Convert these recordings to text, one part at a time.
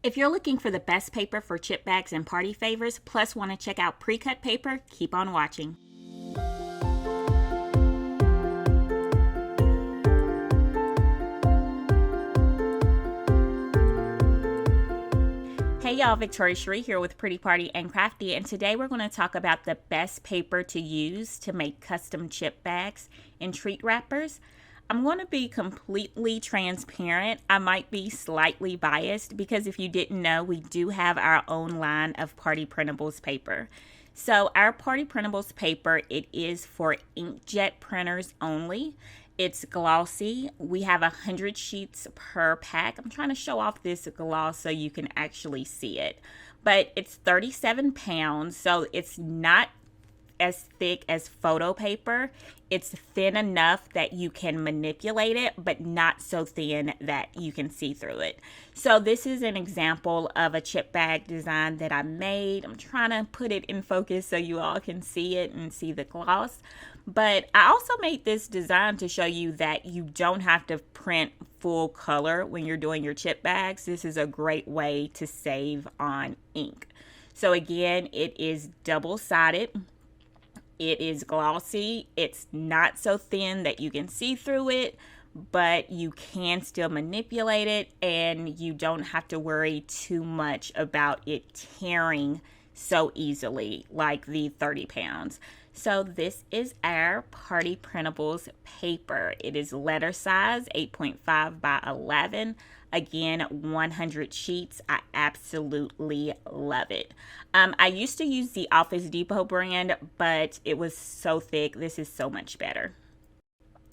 If you're looking for the best paper for chip bags and party favors, plus want to check out pre-cut paper, keep on watching. Hey y'all, Victoria Cherie here with Pretty Party and Crafty, and today we're going to talk about the best paper to use to make custom chip bags and treat wrappers. I'm going to be completely transparent. I might be slightly biased because if you didn't know, we do have our own line of Party Printables paper. So our Party Printables paper, it is for inkjet printers only. It's glossy. We have 100 sheets per pack. I'm trying to show off this gloss so you can actually see it. But it's 37 pounds, so it's not as thick as photo paper. It's thin enough that you can manipulate it, but not so thin that you can see through it. So this is an example of a chip bag design that I made. I'm trying to put it in focus so you all can see it and see the gloss. But I also made this design to show you that you don't have to print full color when you're doing your chip bags. This is a great way to save on ink. So again, it is double-sided. It is glossy. It's not so thin that you can see through it, but you can still manipulate it and you don't have to worry too much about it tearing so easily like the 30 pounds. So this is our Party Printables paper. It is letter size, 8.5 by 11. Again, 100 sheets. I absolutely love it. I used to use the Office Depot brand, but it was so thick. This is so much better.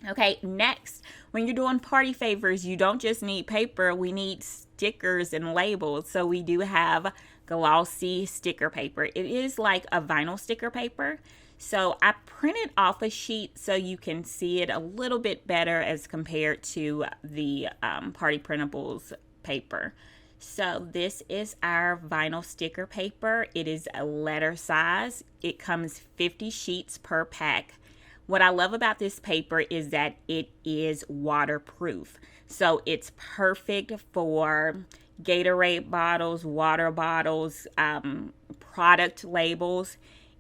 Okay, next, when you're doing party favors, you don't just need paper. We need stickers and labels. So we do have glossy sticker paper. It is like a vinyl sticker paper. So I printed off a sheet so you can see it a little bit better as compared to the Party Printables paper. So this is our vinyl sticker paper. It is a letter size. It comes 50 sheets per pack. What I love about this paper is that it is waterproof. So it's perfect for Gatorade bottles, water bottles, product labels,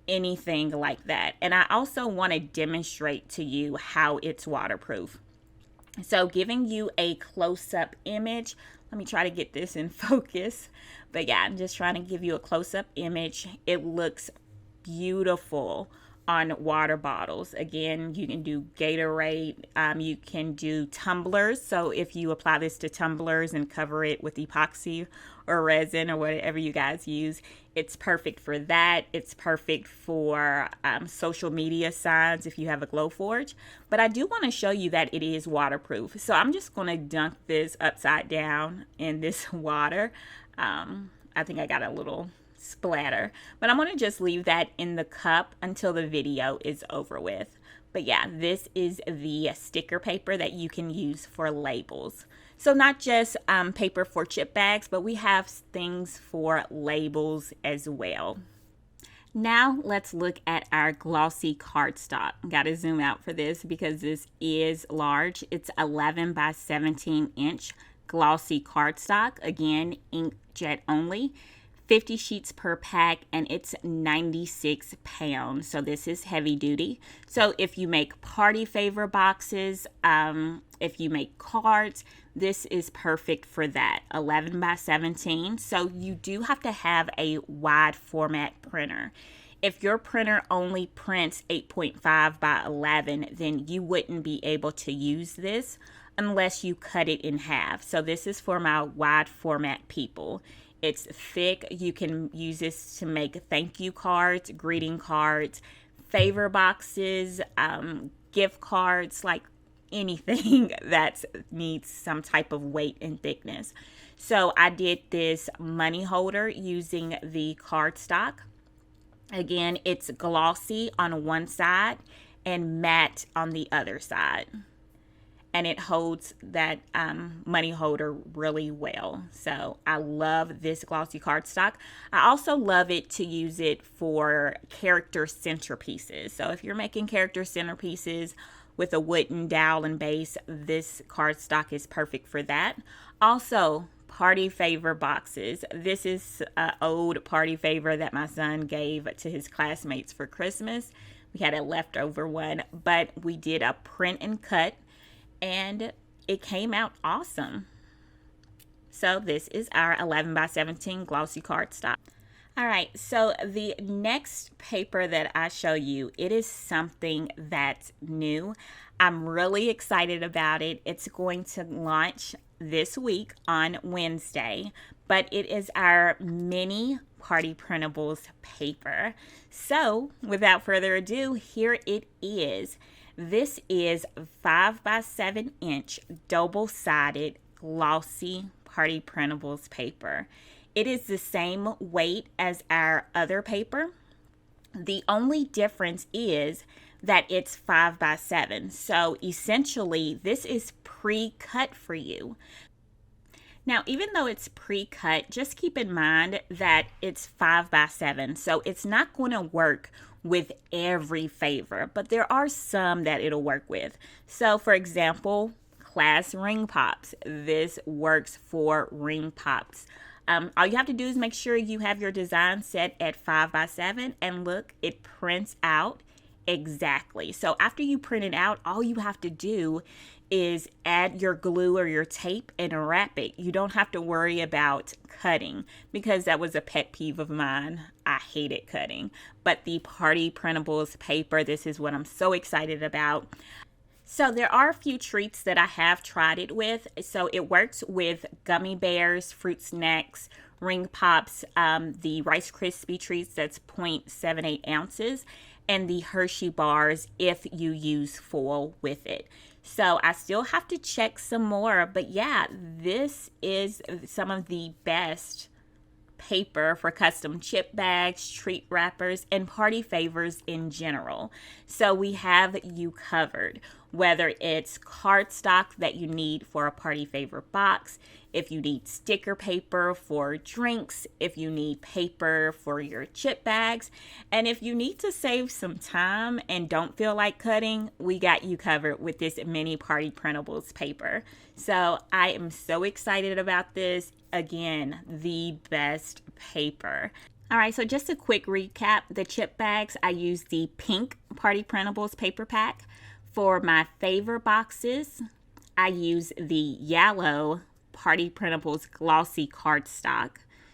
anything like that. And I also want to demonstrate to you how it's waterproof. So giving you a close-up image, let me try to get this in focus. But yeah, I'm just trying to give you a close-up image. It looks beautiful on water bottles. Again, you can do Gatorade, you can do tumblers. So if you apply this to tumblers and cover it with epoxy or resin or whatever you guys use, it's perfect for that. It's perfect for social media signs if you have a Glowforge. But I do want to show you that it is waterproof. So I'm just going to dunk this upside down in this water. I think I got a little splatter, but I'm going to just leave that in the cup until the video is over with. But yeah, this is the sticker paper that you can use for labels. So not just paper for chip bags, but we have things for labels as well. Now let's look at our glossy cardstock. Got to zoom out for this because this is large. It's 11 by 17 inch glossy cardstock. Again, inkjet only. 50 sheets per pack, and it's 96 pounds. So this is heavy duty. So if you make party favor boxes, if you make cards, this is perfect for that. 11 by 17. So you do have to have a wide format printer. If your printer only prints 8.5 by 11, then you wouldn't be able to use this unless you cut it in half. So this is for my wide format people. It's thick. You can use this to make thank you cards, greeting cards, favor boxes, gift cards, like anything that needs some type of weight and thickness. So I did this money holder using the cardstock. Again, it's glossy on one side and matte on the other side. And it holds that money holder really well. So I love this glossy cardstock. I also love it to use it for character centerpieces. So if you're making character centerpieces with a wooden dowel and base, this cardstock is perfect for that. Also, party favor boxes. This is an old party favor that my son gave to his classmates for Christmas. We had a leftover one, but we did a print and cut, and it came out awesome. So this is our 11 by 17 glossy cardstock. All right, so the next paper that I show you, it is something that's new. I'm really excited about it. It's going to launch this week on Wednesday, but it is our mini Party Printables paper. So without further ado, here it is. This is 5 by 7 inch double-sided glossy Party Printables paper. It is the same weight as our other paper. The only difference is that it's 5 by 7. So essentially, this is pre-cut for you. Now, even though it's pre-cut, just keep in mind that it's 5 by 7. So it's not going to work with every favor, but there are some that it'll work with. So for example, class ring pops. This works for ring pops. All you have to do is make sure you have your design set at 5 by 7, and look, it prints out exactly. So after you print it out, all you have to do is add your glue or your tape and wrap it. You don't have to worry about cutting, because that was a pet peeve of mine. I hated cutting. But the Party Printables paper, this is what I'm so excited about. So there are a few treats that I have tried it with. So it works with gummy bears, fruit snacks, ring pops, the Rice Krispie treats, that's 0.78 ounces, and the Hershey bars if you use foil with it. So I still have to check some more, but yeah, this is some of the best paper for custom chip bags, treat wrappers, and party favors in general. So we have you covered, whether it's cardstock that you need for a party favor box, if you need sticker paper for drinks, if you need paper for your chip bags, and if you need to save some time and don't feel like cutting, we got you covered with this mini Party Printables paper. So I am so excited about this. Again, the best paper. All right, so just a quick recap. The chip bags, I use the pink Party Printables paper pack. For my favor boxes, I use the yellow Party Printables glossy cardstock.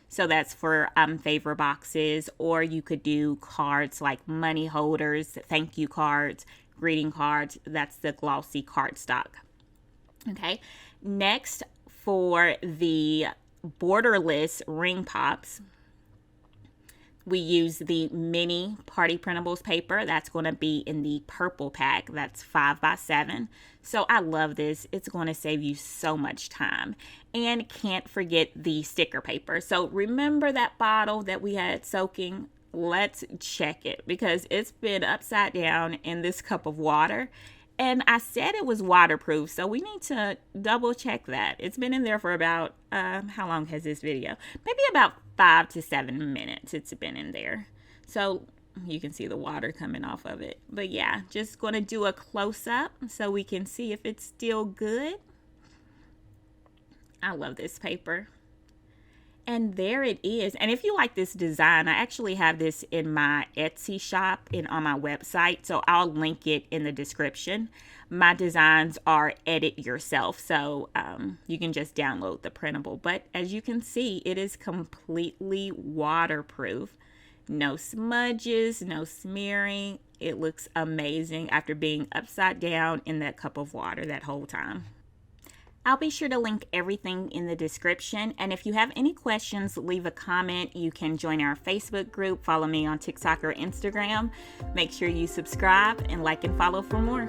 So that's for favor boxes, or you could do cards like money holders, thank you cards, greeting cards. That's the glossy cardstock. Okay, next for the borderless ring pops, we use the mini Party Printables paper. That's going to be in the purple pack. That's 5 by 7. So I love this. It's going to save you so much time. And can't forget the sticker paper. So remember that bottle that we had soaking? Let's check it, because it's been upside down in this cup of water. And I said it was waterproof, so we need to double check that. It's been in there for about, how long has this video? Maybe about 5 to 7 minutes it's been in there. So you can see the water coming off of it. But yeah, just going to do a close-up so we can see if it's still good. I love this paper. And there it is. And if you like this design, I actually have this in my Etsy shop and on my website, so I'll link it in the description. My designs are edit yourself, so you can just download the printable. But as you can see, it is completely waterproof. No smudges, no smearing. It looks amazing after being upside down in that cup of water that whole time. I'll be sure to link everything in the description. And if you have any questions, leave a comment. You can join our Facebook group, follow me on TikTok or Instagram. Make sure you subscribe and like and follow for more.